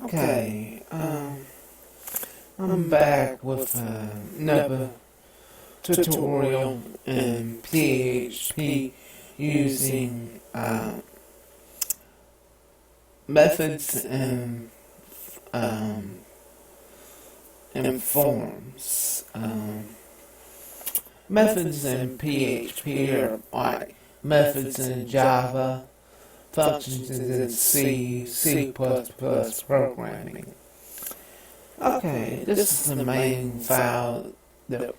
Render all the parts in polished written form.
Okay, I'm back with another tutorial in PHP using methods and forms. Methods in PHP are like methods in Java, functions in C++ programming. Okay, this is the main file, the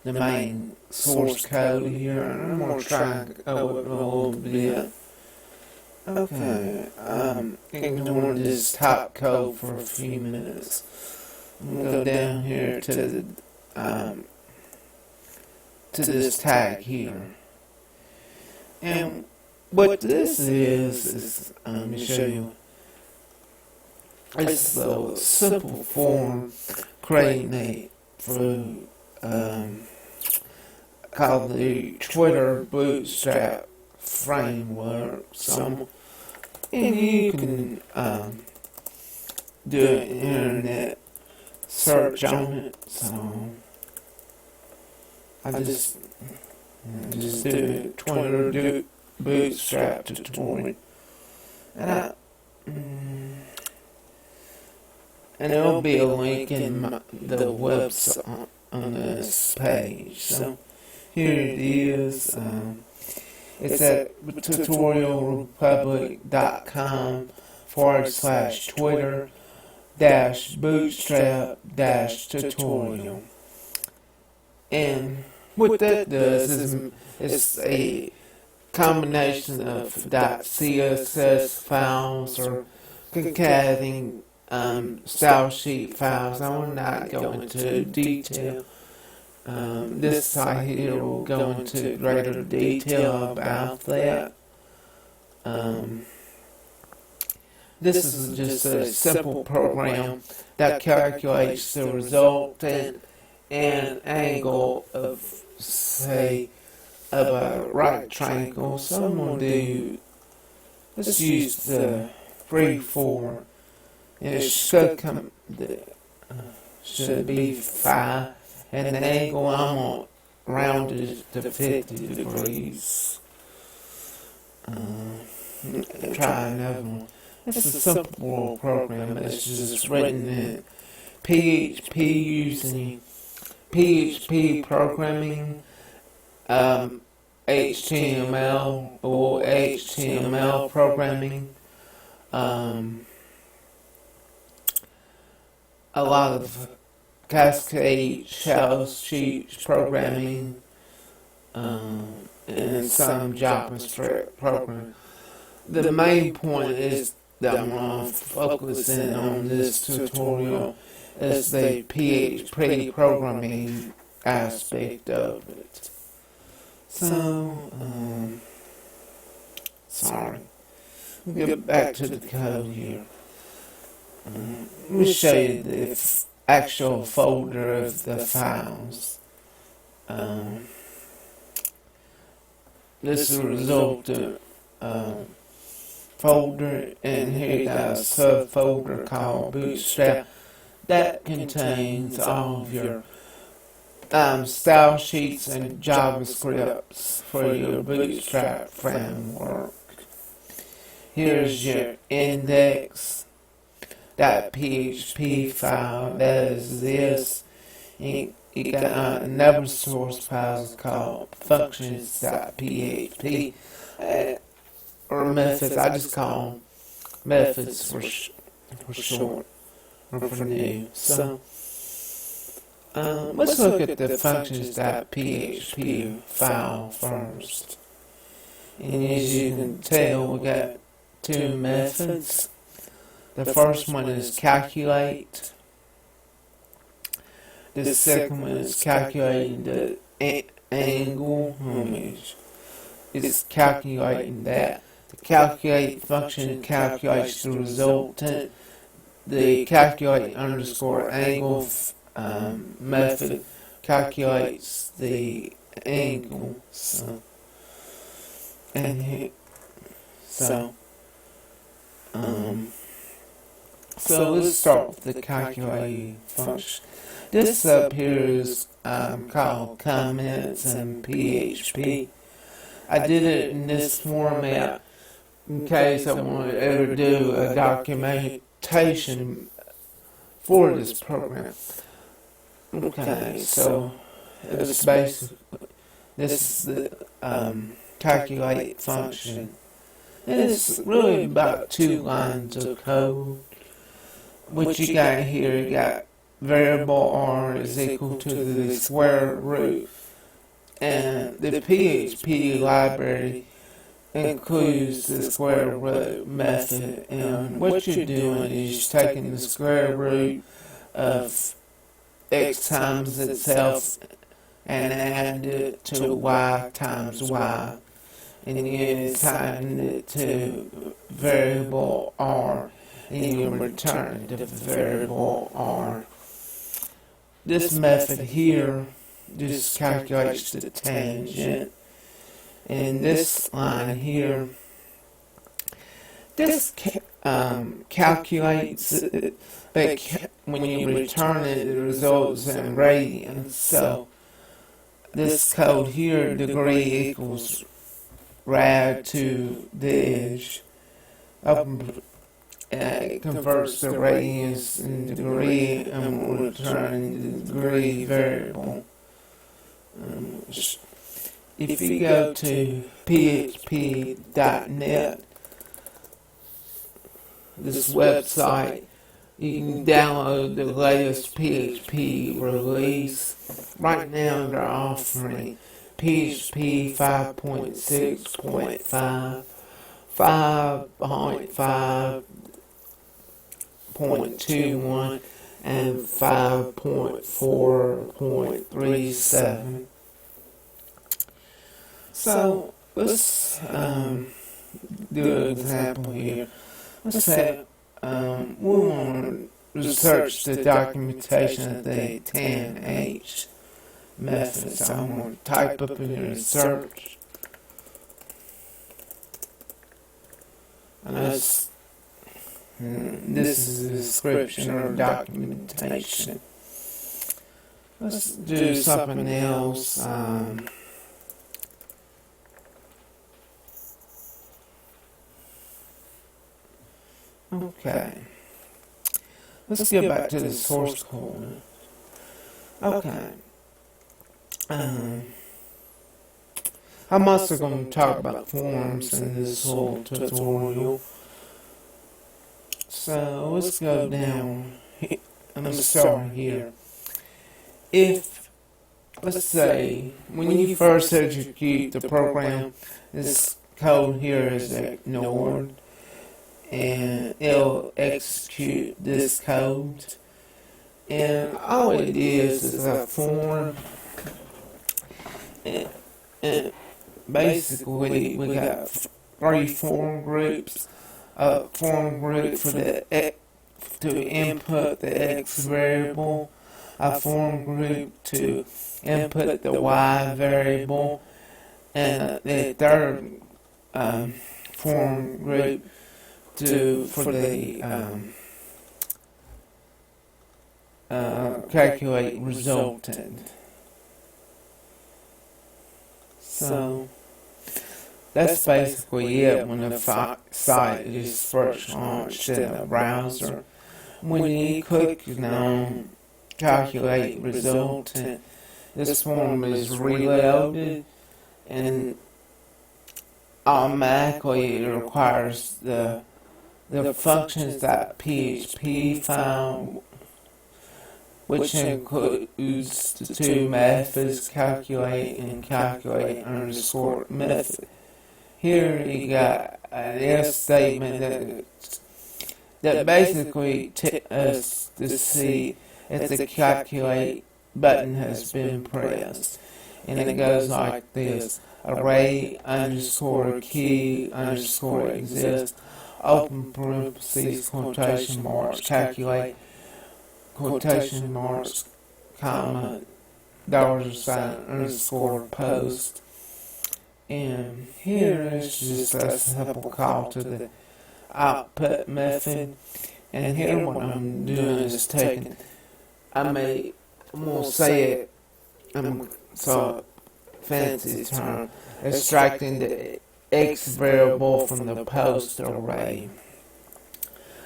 main source code here, and I'm going to try and go it a little bit. Okay, ignoring this top code for a few minutes. I'm going to go down here to this tag here. And what this is let me show you. It's a simple form created through called the Twitter Bootstrap framework. And you can do an internet search on it. So I just do Twitter Bootstrap tutorial, and there'll be a link in the website on this page. So here it is. It's at tutorialrepublic.com/Twitter-bootstrap-tutorial. And what that does is it's a combination of .css files or concatenating style sheet files. I will not go into detail. This site here will go into greater detail about that. This is just a simple program that calculates the resultant and angle of, say, of a right triangle. So I'm going to do, let's use the freeform. It should come, should be 5, and the angle I'm going to round it to 50 degrees. Try another one. It's a simple program. It's just written in PHP using PHP Programming, HTML or HTML programming, a lot of cascade shell sheet programming, and some JavaScript programming. The main point is that I'm going to focus in on this tutorial is the PHP programming aspect of it. So, sorry. We'll get back to the code here. Let me show you the actual folder of the files. This is a resultant folder, and here you got a subfolder called Bootstrap that contains all of your style sheets and JavaScripts for your Bootstrap framework. Here's your index.php file. That is this. You got another source file called functions.php. Or methods. I just call them methods for short or for new. So let's look at the functions.php file first. And as you can tell, we got 2 methods. The first one is calculate. The second one is calculating the angle. It's calculating that. The calculate function calculates the resultant. The calculate _ angle method calculates the angle. So let's start with the calculating function. This up here is called comments in PHP. I did it in this format in case I want to ever do a documentation for this program. Okay, so it's basically this is the calculate function. And it's really about 2 lines of code. What you got here, you got variable r is equal to the square root. And the PHP library includes the square root method. And what you're doing is taking the square root of x times itself and adding it to y times y. And then tying it to variable r. And you return the variable r. This method here just calculates the tangent. And this line here, this calculates it, but when you return it, it results in radians. So this code here, degree equals rad to the edge. It converts the radians in degree and will return the degree variable. If you go to php.net, this website, you can download the latest PHP release. Right now they're offering PHP 5.6.5, 5.5.21, and 5.4.37. So let's do an example here. Let's say we want to research the documentation of the 10H method. So I'm going to type up in here search. And this is the description or documentation. Let's do something else. Okay. Let's get back to the source code. Okay. I'm also going to talk about forms in this whole tutorial. So let's go down. I'm going to start here. If, let's say, when you first execute the program, this code here is ignored. And it'll execute this code. And all it is a form. And basically, we got 3 form groups. A form group for the to input the x variable. A form group to input the y variable. And the third form group for the calculate resultant. So that's basically it when the site is first launched in the browser. When you click on calculate resultant, this form is reloaded and automatically it requires the functions.php file, which includes the 2 methods, calculate and calculate underscore method. Here you got an if statement that basically tells us to see if the calculate button has been pressed. And it goes like this: array underscore key underscore exist, open parentheses, quotation marks, calculate, quotation marks, comma, $sign underscore post. And here is just a simple call to the output method. And here what I'm doing is taking, I'm gonna say it, so fancy term, extracting the X variable from the post array.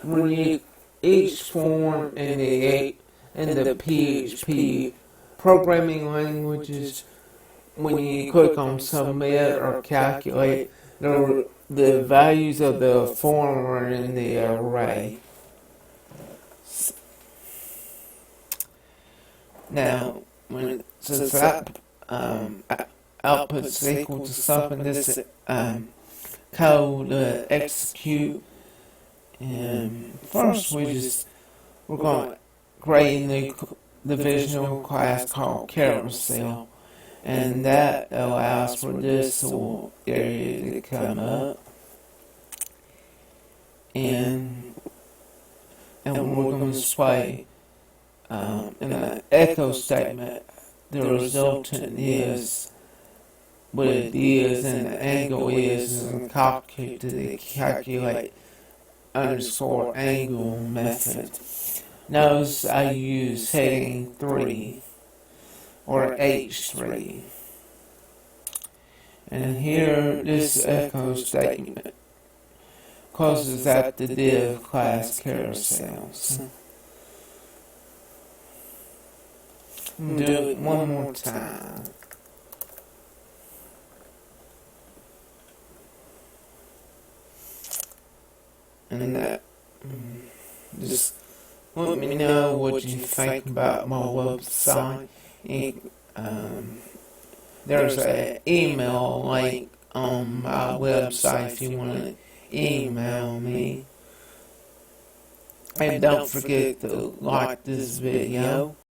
When you each form in the PHP programming languages, when you click on submit or calculate, the values of the form are in the array. Now, since that output's equal to something, this code execute. And first, we're going to create a new divisional class called carousel, and that allows for this little area to come up, and we're going to display in an echo statement the resultant is what it is and the angle is, and copy to the calculate underscore angle method. Notice I use heading 3 or H3, and here this echo statement closes out the div class carousels. Do it one more time. And that, just let me know what you think about my website. There's an email link on my website if you want to email me. And don't forget to like this video.